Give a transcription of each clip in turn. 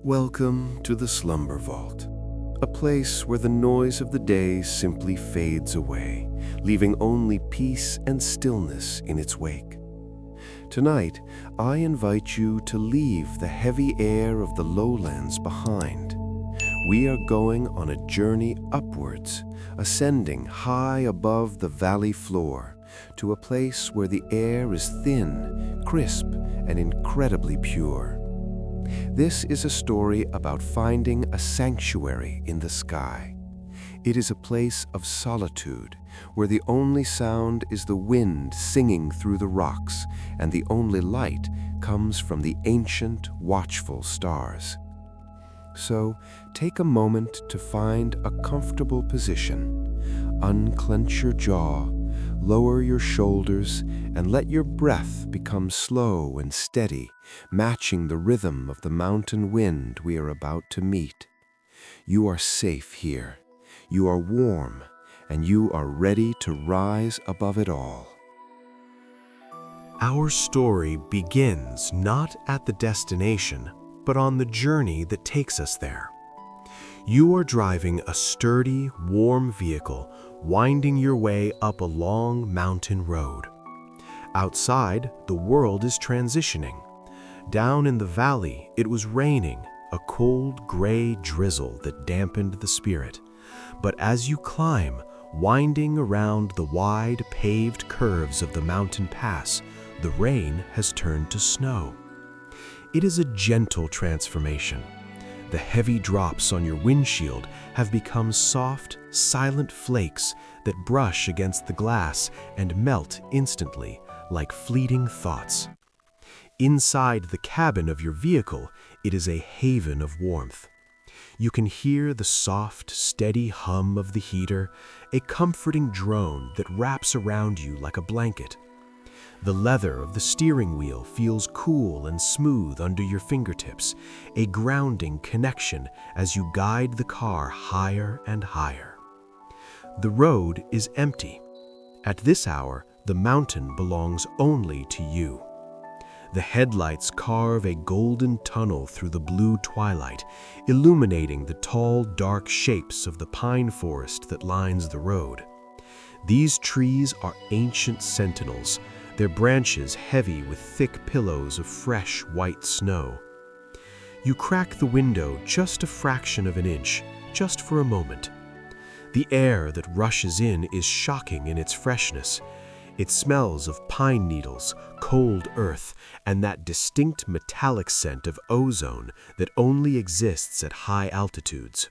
Welcome to the Slumber Vault, a place where the noise of the day simply fades away, leaving only peace and stillness in its wake. Tonight, I invite you to leave the heavy air of the lowlands behind. We are going on a journey upwards, ascending high above the valley floor to a place where the air is thin, crisp, and incredibly pure. This is a story about finding a sanctuary in the sky. It is a place of solitude, where the only sound is the wind singing through the rocks, and the only light comes from the ancient, watchful stars. So, take a moment to find a comfortable position. Unclench your jaw, lower your shoulders, and let your breath become slow and steady, matching the rhythm of the mountain wind we are about to meet. You are safe here. You are warm, and you are ready to rise above it all. Our story begins not at the destination, but on the journey that takes us there. You are driving a sturdy, warm vehicle, winding your way up a long mountain road. Outside, the world is transitioning. Down in the valley, it was raining, a cold, gray drizzle that dampened the spirit. But as you climb, winding around the wide, paved curves of the mountain pass, the rain has turned to snow. It is a gentle transformation. The heavy drops on your windshield have become soft, silent flakes that brush against the glass and melt instantly, like fleeting thoughts. Inside the cabin of your vehicle, it is a haven of warmth. You can hear the soft, steady hum of the heater, a comforting drone that wraps around you like a blanket. The leather of the steering wheel feels cool and smooth under your fingertips, a grounding connection as you guide the car higher and higher. The road is empty. At this hour, the mountain belongs only to you. The headlights carve a golden tunnel through the blue twilight, illuminating the tall, dark shapes of the pine forest that lines the road. These trees are ancient sentinels, their branches heavy with thick pillows of fresh white snow. You crack the window just a fraction of an inch, just for a moment. The air that rushes in is shocking in its freshness. It smells of pine needles, cold earth, and that distinct metallic scent of ozone that only exists at high altitudes.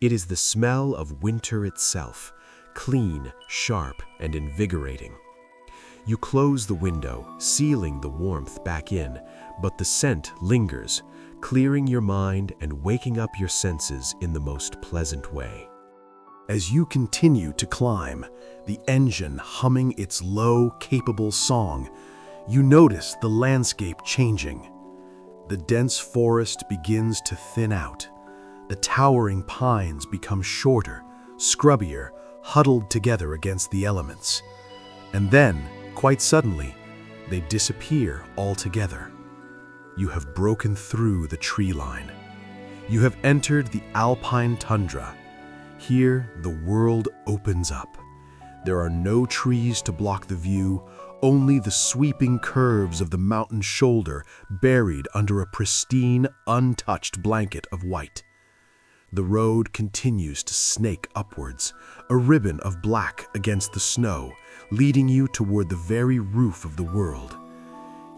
It is the smell of winter itself, clean, sharp, and invigorating. You close the window, sealing the warmth back in, but the scent lingers, clearing your mind and waking up your senses in the most pleasant way. As you continue to climb, the engine humming its low, capable song, you notice the landscape changing. The dense forest begins to thin out. The towering pines become shorter, scrubbier, huddled together against the elements. And then, quite suddenly, they disappear altogether. You have broken through the tree line. You have entered the alpine tundra. Here, the world opens up. There are no trees to block the view, only the sweeping curves of the mountain shoulder buried under a pristine, untouched blanket of white. The road continues to snake upwards, a ribbon of black against the snow, leading you toward the very roof of the world.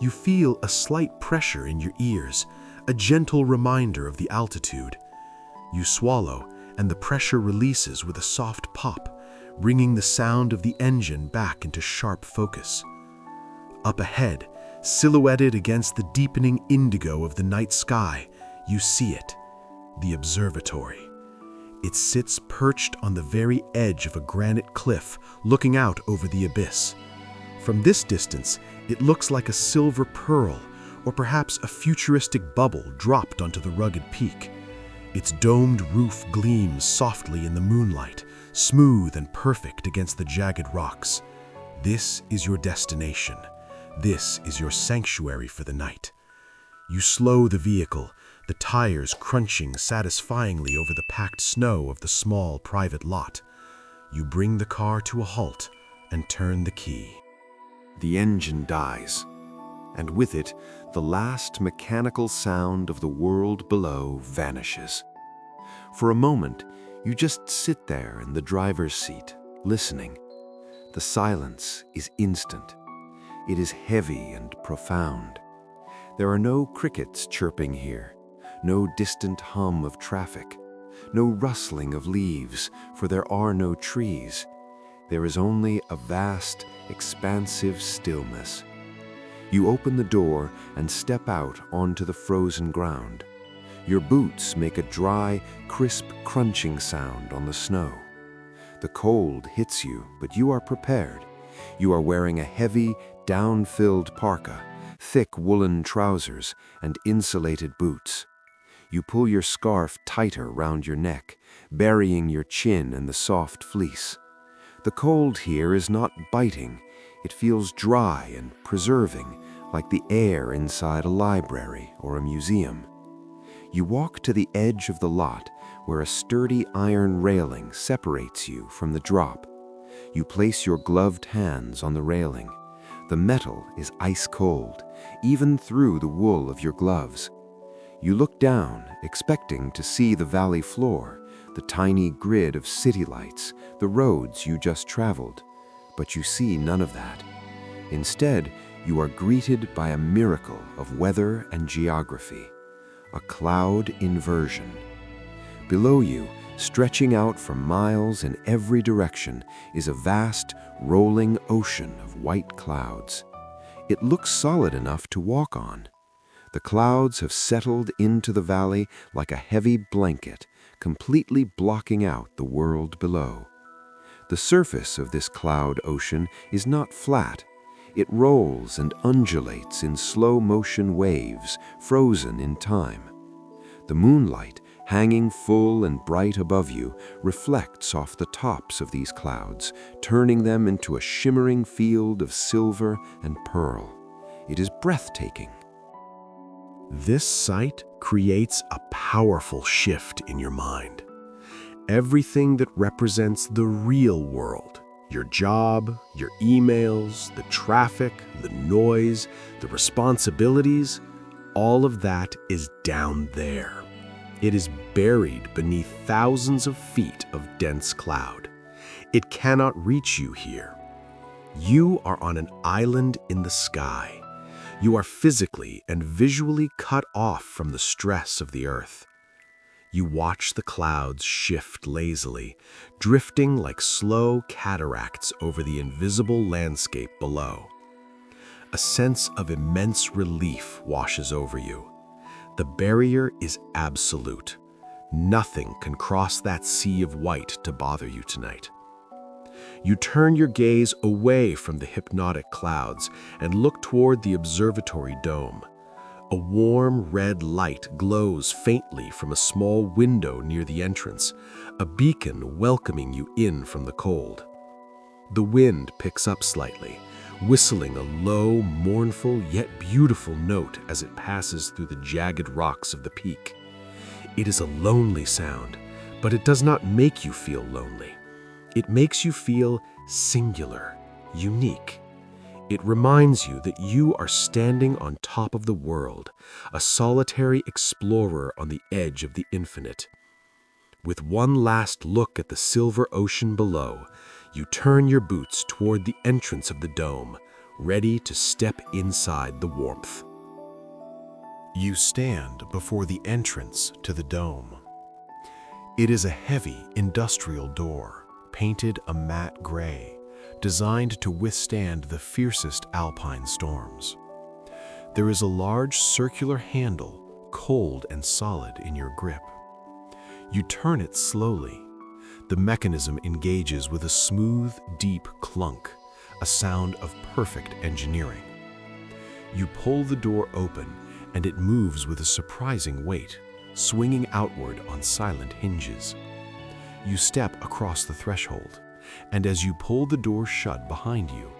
You feel a slight pressure in your ears, a gentle reminder of the altitude. You swallow, and the pressure releases with a soft pop, bringing the sound of the engine back into sharp focus. Up ahead, silhouetted against the deepening indigo of the night sky, you see it, the observatory. It sits perched on the very edge of a granite cliff, looking out over the abyss. From this distance, it looks like a silver pearl, or perhaps a futuristic bubble dropped onto the rugged peak. Its domed roof gleams softly in the moonlight, smooth and perfect against the jagged rocks. This is your destination. This is your sanctuary for the night. You slow the vehicle, the tires crunching satisfyingly over the packed snow of the small private lot. You bring the car to a halt and turn the key. The engine dies, and with it, the last mechanical sound of the world below vanishes. For a moment, you just sit there in the driver's seat, listening. The silence is instant. It is heavy and profound. There are no crickets chirping here, no distant hum of traffic, no rustling of leaves, for there are no trees. There is only a vast, expansive stillness. You open the door and step out onto the frozen ground. Your boots make a dry, crisp, crunching sound on the snow. The cold hits you, but you are prepared. You are wearing a heavy, down-filled parka, thick woolen trousers, and insulated boots. You pull your scarf tighter round your neck, burying your chin in the soft fleece. The cold here is not biting. It feels dry and preserving, like the air inside a library or a museum. You walk to the edge of the lot, where a sturdy iron railing separates you from the drop. You place your gloved hands on the railing. The metal is ice cold, even through the wool of your gloves. You look down, expecting to see the valley floor, the tiny grid of city lights, the roads you just traveled. But you see none of that. Instead, you are greeted by a miracle of weather and geography, a cloud inversion. Below you, stretching out for miles in every direction, is a vast, rolling ocean of white clouds. It looks solid enough to walk on. The clouds have settled into the valley like a heavy blanket, completely blocking out the world below. The surface of this cloud ocean is not flat. It rolls and undulates in slow-motion waves, frozen in time. The moonlight, hanging full and bright above you, reflects off the tops of these clouds, turning them into a shimmering field of silver and pearl. It is breathtaking. This sight creates a powerful shift in your mind. Everything that represents the real world, your job, your emails, the traffic, the noise, the responsibilities, all of that is down there. It is buried beneath thousands of feet of dense cloud. It cannot reach you here. You are on an island in the sky. You are physically and visually cut off from the stress of the earth. You watch the clouds shift lazily, drifting like slow cataracts over the invisible landscape below. A sense of immense relief washes over you. The barrier is absolute. Nothing can cross that sea of white to bother you tonight. You turn your gaze away from the hypnotic clouds and look toward the observatory dome. A warm red light glows faintly from a small window near the entrance, a beacon welcoming you in from the cold. The wind picks up slightly, whistling a low, mournful yet beautiful note as it passes through the jagged rocks of the peak. It is a lonely sound, but it does not make you feel lonely. It makes you feel singular, unique. It reminds you that you are standing on top of the world, a solitary explorer on the edge of the infinite. With one last look at the silver ocean below, you turn your boots toward the entrance of the dome, ready to step inside the warmth. You stand before the entrance to the dome. It is a heavy industrial door, painted a matte gray, designed to withstand the fiercest alpine storms. There is a large circular handle, cold and solid in your grip. You turn it slowly. The mechanism engages with a smooth, deep clunk, a sound of perfect engineering. You pull the door open, and it moves with a surprising weight, swinging outward on silent hinges. You step across the threshold, and as you pull the door shut behind you,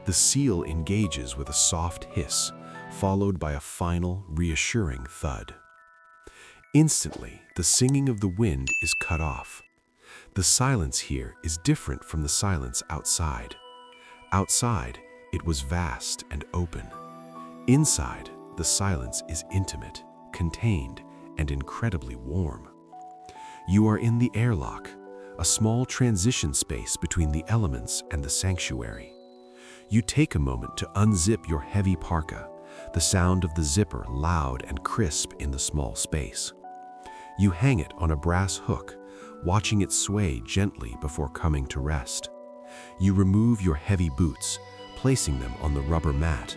the seal engages with a soft hiss, followed by a final, reassuring thud. Instantly, the singing of the wind is cut off. The silence here is different from the silence outside. Outside, it was vast and open. Inside, the silence is intimate, contained, and incredibly warm. You are in the airlock, a small transition space between the elements and the sanctuary. You take a moment to unzip your heavy parka, the sound of the zipper loud and crisp in the small space. You hang it on a brass hook, watching it sway gently before coming to rest. You remove your heavy boots, placing them on the rubber mat,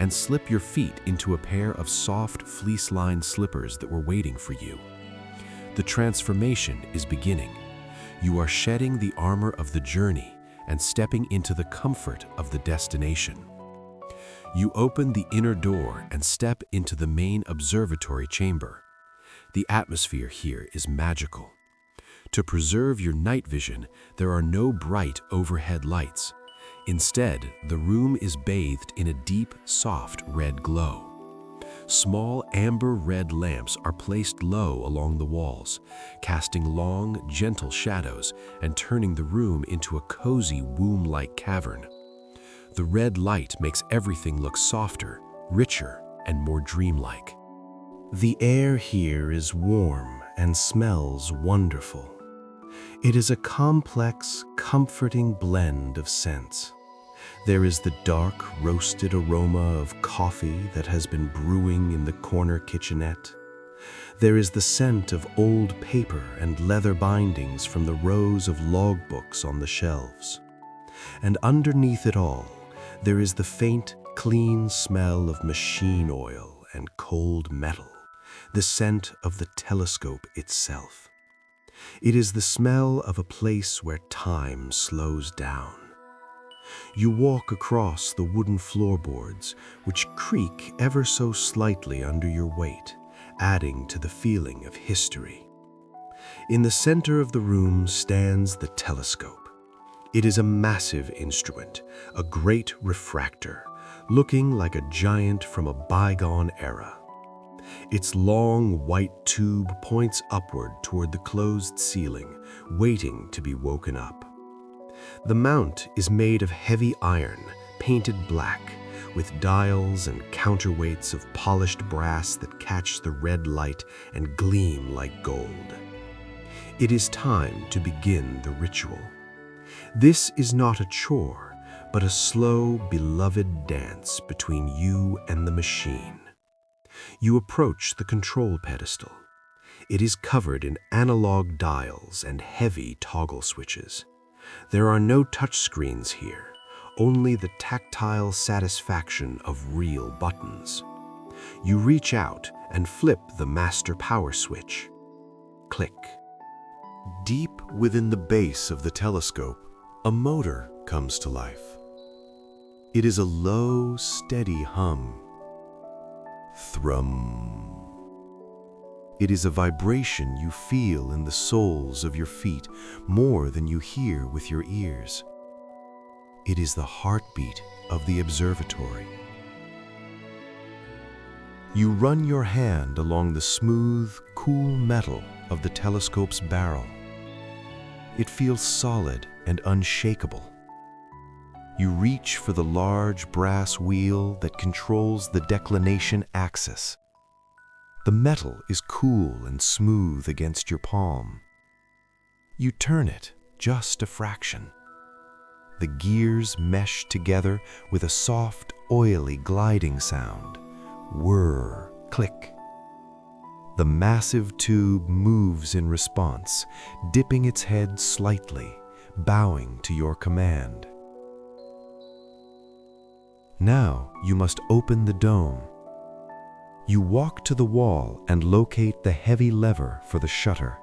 and slip your feet into a pair of soft fleece-lined slippers that were waiting for you. The transformation is beginning. You are shedding the armor of the journey and stepping into the comfort of the destination. You open the inner door and step into the main observatory chamber. The atmosphere here is magical. To preserve your night vision, there are no bright overhead lights. Instead, the room is bathed in a deep, soft red glow. Small amber red lamps are placed low along the walls, casting long, gentle shadows and turning the room into a cozy womb-like cavern. The red light makes everything look softer, richer, and more dreamlike. The air here is warm and smells wonderful. It is a complex, comforting blend of scents. There is the dark, roasted aroma of coffee that has been brewing in the corner kitchenette. There is the scent of old paper and leather bindings from the rows of logbooks on the shelves. And underneath it all, there is the faint, clean smell of machine oil and cold metal, the scent of the telescope itself. It is the smell of a place where time slows down. You walk across the wooden floorboards, which creak ever so slightly under your weight, adding to the feeling of history. In the center of the room stands the telescope. It is a massive instrument, a great refractor, looking like a giant from a bygone era. Its long, white tube points upward toward the closed ceiling, waiting to be woken up. The mount is made of heavy iron, painted black, with dials and counterweights of polished brass that catch the red light and gleam like gold. It is time to begin the ritual. This is not a chore, but a slow, beloved dance between you and the machine. You approach the control pedestal. It is covered in analog dials and heavy toggle switches. There are no touchscreens here, only the tactile satisfaction of real buttons. You reach out and flip the master power switch. Click. Deep within the base of the telescope, a motor comes to life. It is a low, steady hum. Thrum. It is a vibration you feel in the soles of your feet more than you hear with your ears. It is the heartbeat of the observatory. You run your hand along the smooth, cool metal of the telescope's barrel. It feels solid and unshakable. You reach for the large brass wheel that controls the declination axis. The metal is cool and smooth against your palm. You turn it just a fraction. The gears mesh together with a soft, oily gliding sound. Whir, click. The massive tube moves in response, dipping its head slightly, bowing to your command. Now you must open the dome. You walk to the wall and locate the heavy lever for the shutter.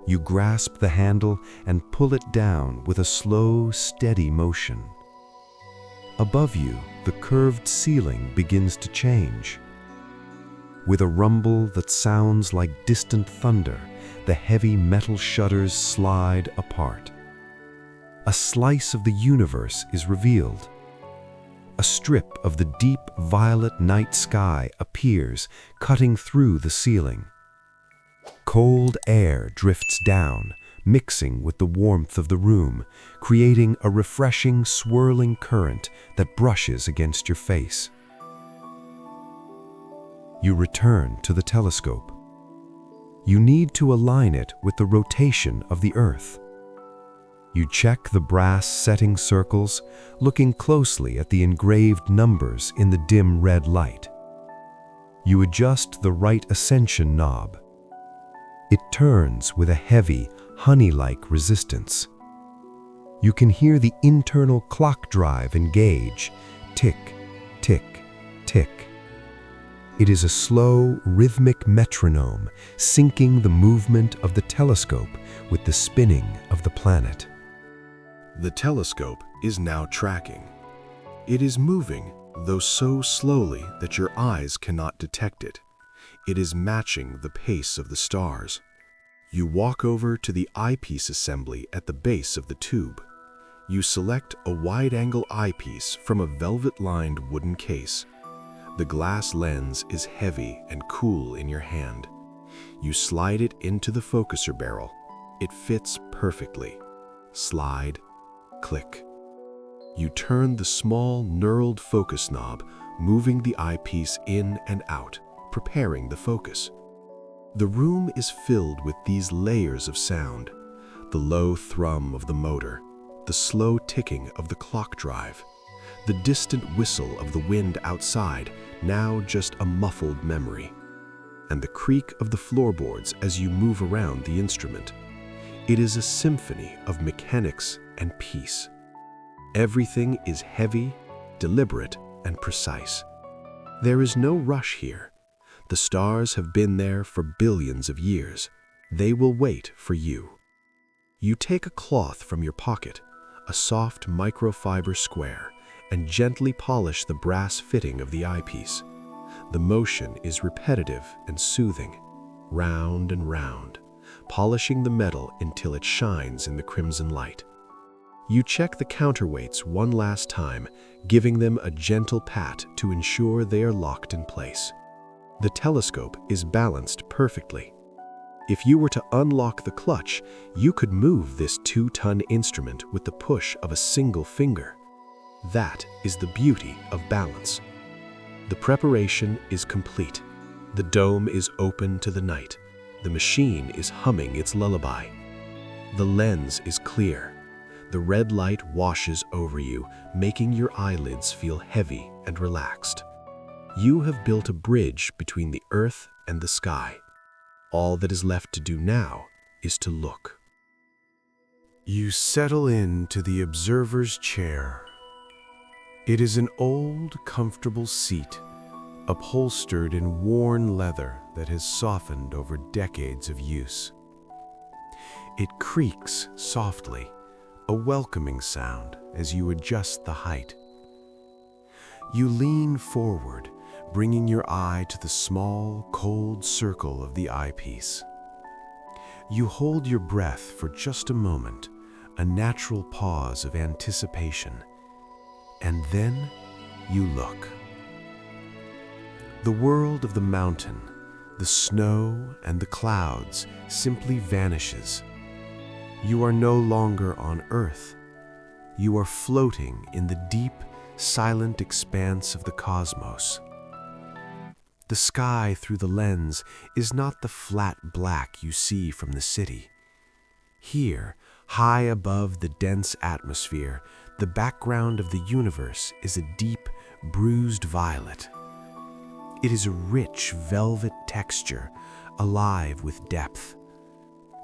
You grasp the handle and pull it down with a slow, steady motion. Above you, the curved ceiling begins to change. With a rumble that sounds like distant thunder, the heavy metal shutters slide apart. A slice of the universe is revealed. A strip of the deep violet night sky appears, cutting through the ceiling. Cold air drifts down, mixing with the warmth of the room, creating a refreshing, swirling current that brushes against your face. You return to the telescope. You need to align it with the rotation of the Earth. You check the brass setting circles, looking closely at the engraved numbers in the dim red light. You adjust the right ascension knob. It turns with a heavy, honey-like resistance. You can hear the internal clock drive engage, tick, tick, tick. It is a slow, rhythmic metronome, syncing the movement of the telescope with the spinning of the planet. The telescope is now tracking. It is moving, though so slowly that your eyes cannot detect it. It is matching the pace of the stars. You walk over to the eyepiece assembly at the base of the tube. You select a wide-angle eyepiece from a velvet-lined wooden case. The glass lens is heavy and cool in your hand. You slide it into the focuser barrel. It fits perfectly. Slide, click. You turn the small knurled focus knob, moving the eyepiece in and out, preparing the focus. The room is filled with these layers of sound: the low thrum of the motor, the slow ticking of the clock drive, the distant whistle of the wind outside, now just a muffled memory, and the creak of the floorboards as you move around the instrument. It is a symphony of mechanics and peace. Everything is heavy, deliberate, and precise. There is no rush here. The stars have been there for billions of years. They will wait for you. You take a cloth from your pocket, a soft microfiber square, and gently polish the brass fitting of the eyepiece. The motion is repetitive and soothing, round and round, polishing the metal until it shines in the crimson light. You check the counterweights one last time, giving them a gentle pat to ensure they are locked in place. The telescope is balanced perfectly. If you were to unlock the clutch, you could move this 2-ton instrument with the push of a single finger. That is the beauty of balance. The preparation is complete. The dome is open to the night. The machine is humming its lullaby. The lens is clear. The red light washes over you, making your eyelids feel heavy and relaxed. You have built a bridge between the Earth and the sky. All that is left to do now is to look. You settle into the observer's chair. It is an old, comfortable seat, upholstered in worn leather that has softened over decades of use. It creaks softly, a welcoming sound as you adjust the height. You lean forward, bringing your eye to the small, cold circle of the eyepiece. You hold your breath for just a moment, a natural pause of anticipation, and then you look. The world of the mountain, the snow, and the clouds simply vanishes. You are no longer on Earth. You are floating in the deep, silent expanse of the cosmos. The sky through the lens is not the flat black you see from the city. Here, high above the dense atmosphere, the background of the universe is a deep, bruised violet. It is a rich velvet texture, alive with depth.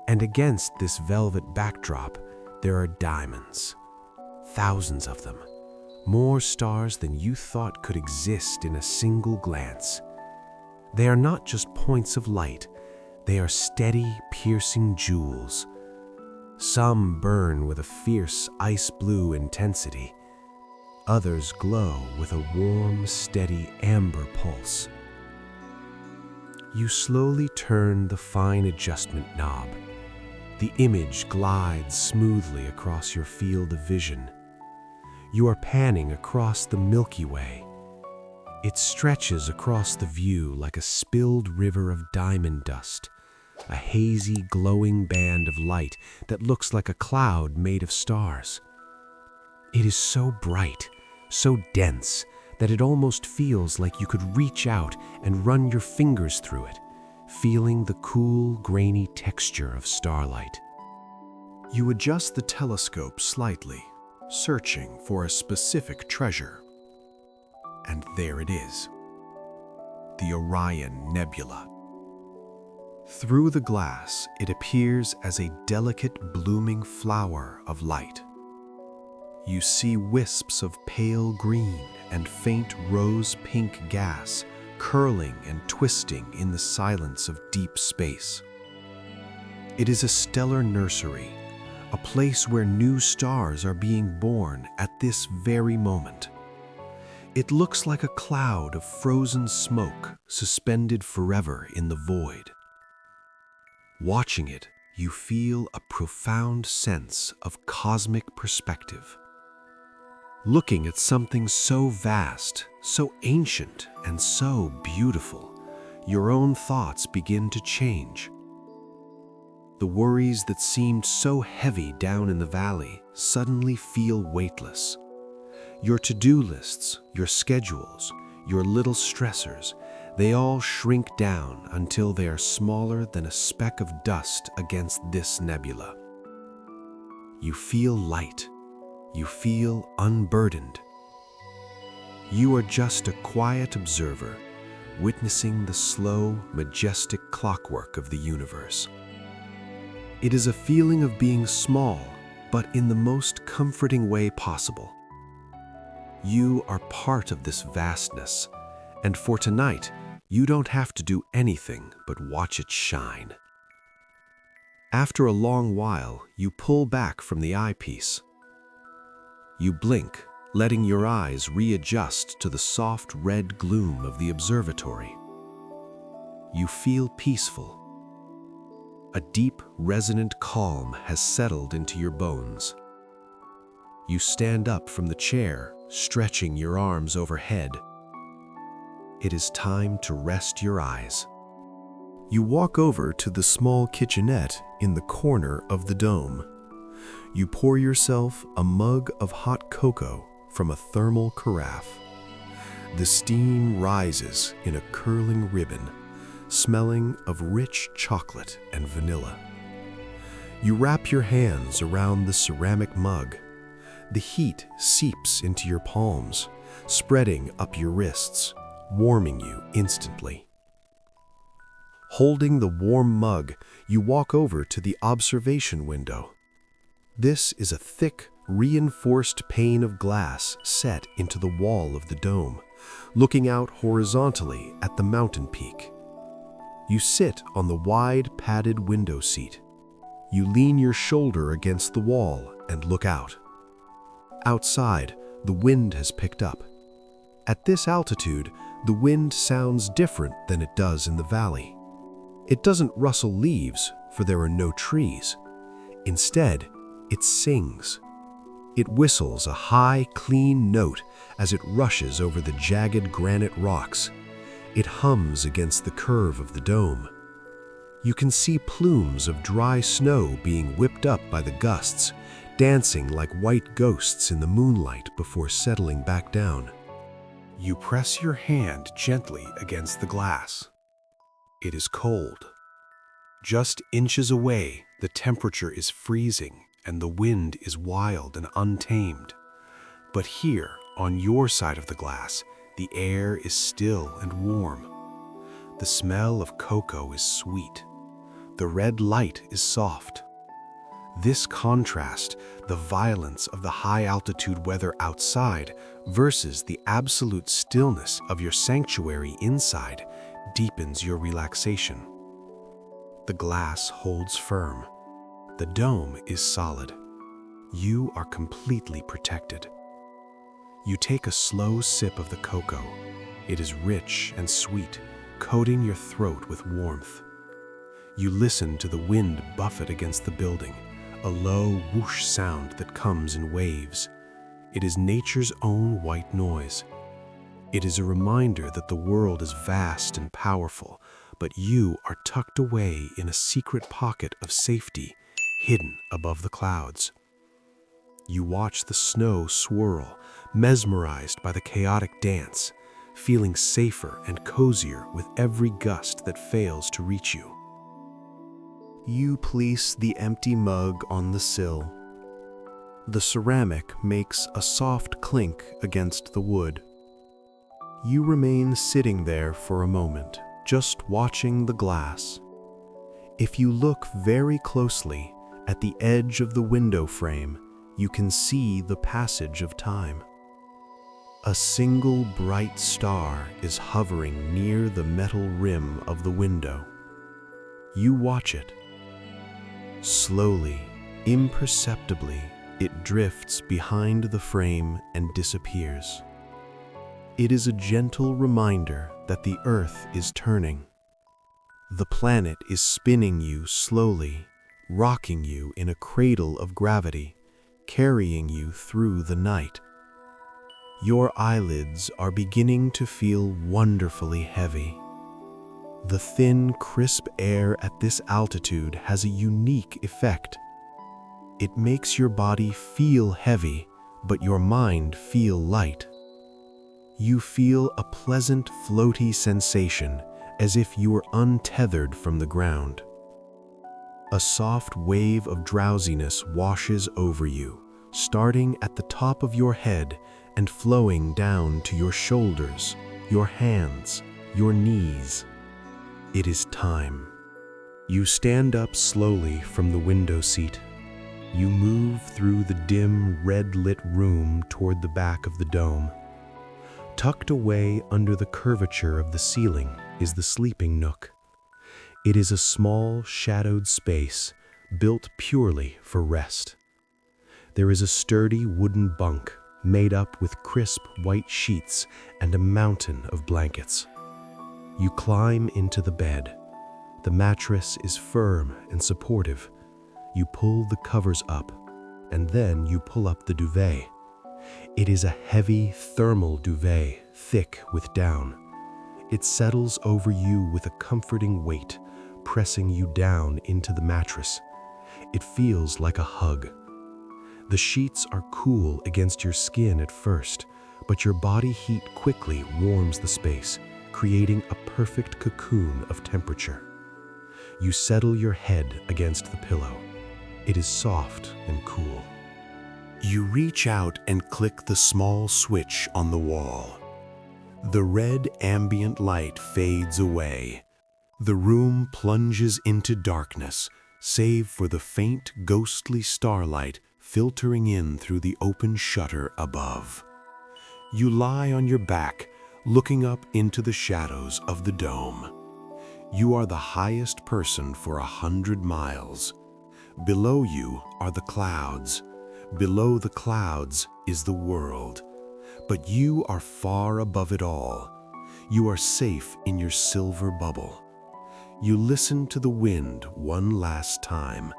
And against this velvet backdrop, there are diamonds. Thousands of them. More stars than you thought could exist in a single glance. They are not just points of light, they are steady, piercing jewels. Some burn with a fierce ice blue intensity. Others glow with a warm, steady amber pulse. You slowly turn the fine adjustment knob. The image glides smoothly across your field of vision. You are panning across the Milky Way. It stretches across the view like a spilled river of diamond dust, a hazy, glowing band of light that looks like a cloud made of stars. It is so bright, so dense, that it almost feels like you could reach out and run your fingers through it, feeling the cool, grainy texture of starlight. You adjust the telescope slightly, searching for a specific treasure. And there it is, the Orion Nebula. Through the glass, it appears as a delicate, blooming flower of light. You see wisps of pale green and faint rose-pink gas curling and twisting in the silence of deep space. It is a stellar nursery, a place where new stars are being born at this very moment. It looks like a cloud of frozen smoke suspended forever in the void. Watching it, you feel a profound sense of cosmic perspective. Looking at something so vast, so ancient, and so beautiful, your own thoughts begin to change. The worries that seemed so heavy down in the valley suddenly feel weightless. Your to-do lists, your schedules, your little stressors, they all shrink down until they are smaller than a speck of dust against this nebula. You feel light. You feel unburdened. You are just a quiet observer, witnessing the slow, majestic clockwork of the universe. It is a feeling of being small, but in the most comforting way possible. You are part of this vastness, and for tonight, you don't have to do anything but watch it shine. After a long while, you pull back from the eyepiece. You blink, letting your eyes readjust to the soft red gloom of the observatory. You feel peaceful. A deep, resonant calm has settled into your bones. You stand up from the chair, stretching your arms overhead. It is time to rest your eyes. You walk over to the small kitchenette in the corner of the dome. You pour yourself a mug of hot cocoa from a thermal carafe. The steam rises in a curling ribbon, smelling of rich chocolate and vanilla. You wrap your hands around the ceramic mug. The heat seeps into your palms, spreading up your wrists, warming you instantly. Holding the warm mug, you walk over to the observation window. This is a thick, reinforced pane of glass set into the wall of the dome, looking out horizontally at the mountain peak. You sit on the wide, padded window seat. You lean your shoulder against the wall and look out. Outside, the wind has picked up. At this altitude, the wind sounds different than it does in the valley. It doesn't rustle leaves, for there are no trees. Instead, it sings. It whistles a high, clean note as it rushes over the jagged granite rocks. It hums against the curve of the dome. You can see plumes of dry snow being whipped up by the gusts, dancing like white ghosts in the moonlight before settling back down. You press your hand gently against the glass. It is cold. Just inches away, the temperature is freezing and the wind is wild and untamed. But here, on your side of the glass, the air is still and warm. The smell of cocoa is sweet. The red light is soft. This contrast, the violence of the high-altitude weather outside versus the absolute stillness of your sanctuary inside, deepens your relaxation. The glass holds firm. The dome is solid. You are completely protected. You take a slow sip of the cocoa. It is rich and sweet, coating your throat with warmth. You listen to the wind buffet against the building, a low whoosh sound that comes in waves. It is nature's own white noise. It is a reminder that the world is vast and powerful, but you are tucked away in a secret pocket of safety, hidden above the clouds. You watch the snow swirl, mesmerized by the chaotic dance, feeling safer and cozier with every gust that fails to reach you. You place the empty mug on the sill. The ceramic makes a soft clink against the wood. You remain sitting there for a moment, just watching the glass. If you look very closely at the edge of the window frame, you can see the passage of time. A single bright star is hovering near the metal rim of the window. You watch it. Slowly, imperceptibly, it drifts behind the frame and disappears. It is a gentle reminder that the Earth is turning. The planet is spinning you slowly, rocking you in a cradle of gravity, carrying you through the night. Your eyelids are beginning to feel wonderfully heavy. The thin, crisp air at this altitude has a unique effect. It makes your body feel heavy, but your mind feel light. You feel a pleasant, floaty sensation, as if you were untethered from the ground. A soft wave of drowsiness washes over you, starting at the top of your head and flowing down to your shoulders, your hands, your knees. It is time. You stand up slowly from the window seat. You move through the dim, red-lit room toward the back of the dome. Tucked away under the curvature of the ceiling is the sleeping nook. It is a small, shadowed space built purely for rest. There is a sturdy wooden bunk made up with crisp white sheets and a mountain of blankets. You climb into the bed. The mattress is firm and supportive. You pull the covers up, and then you pull up the duvet. It is a heavy thermal duvet, thick with down. It settles over you with a comforting weight, pressing you down into the mattress. It feels like a hug. The sheets are cool against your skin at first, but your body heat quickly warms the space, creating a perfect cocoon of temperature. You settle your head against the pillow. It is soft and cool. You reach out and click the small switch on the wall. The red ambient light fades away. The room plunges into darkness, save for the faint, ghostly starlight filtering in through the open shutter above. You lie on your back, looking up into the shadows of the dome. You are the highest person for 100 miles. Below you are the clouds. Below the clouds is the world. But you are far above it all. You are safe in your silver bubble. You listen to the wind one last time.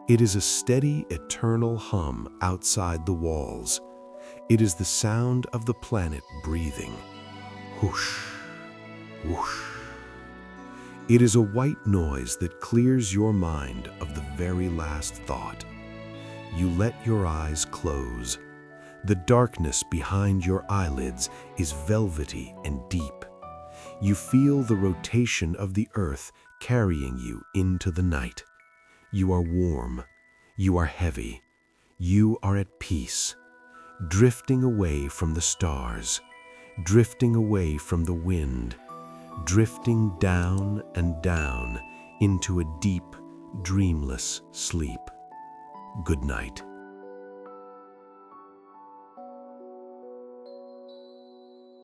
It is a steady, eternal hum outside the walls. It is the sound of the planet breathing. Whoosh, whoosh. It is a white noise that clears your mind of the very last thought. You let your eyes close. The darkness behind your eyelids is velvety and deep. You feel the rotation of the earth carrying you into the night. You are warm. You are heavy. You are at peace, drifting away from the stars, drifting away from the wind, drifting down and down into a deep, dreamless sleep. Good night.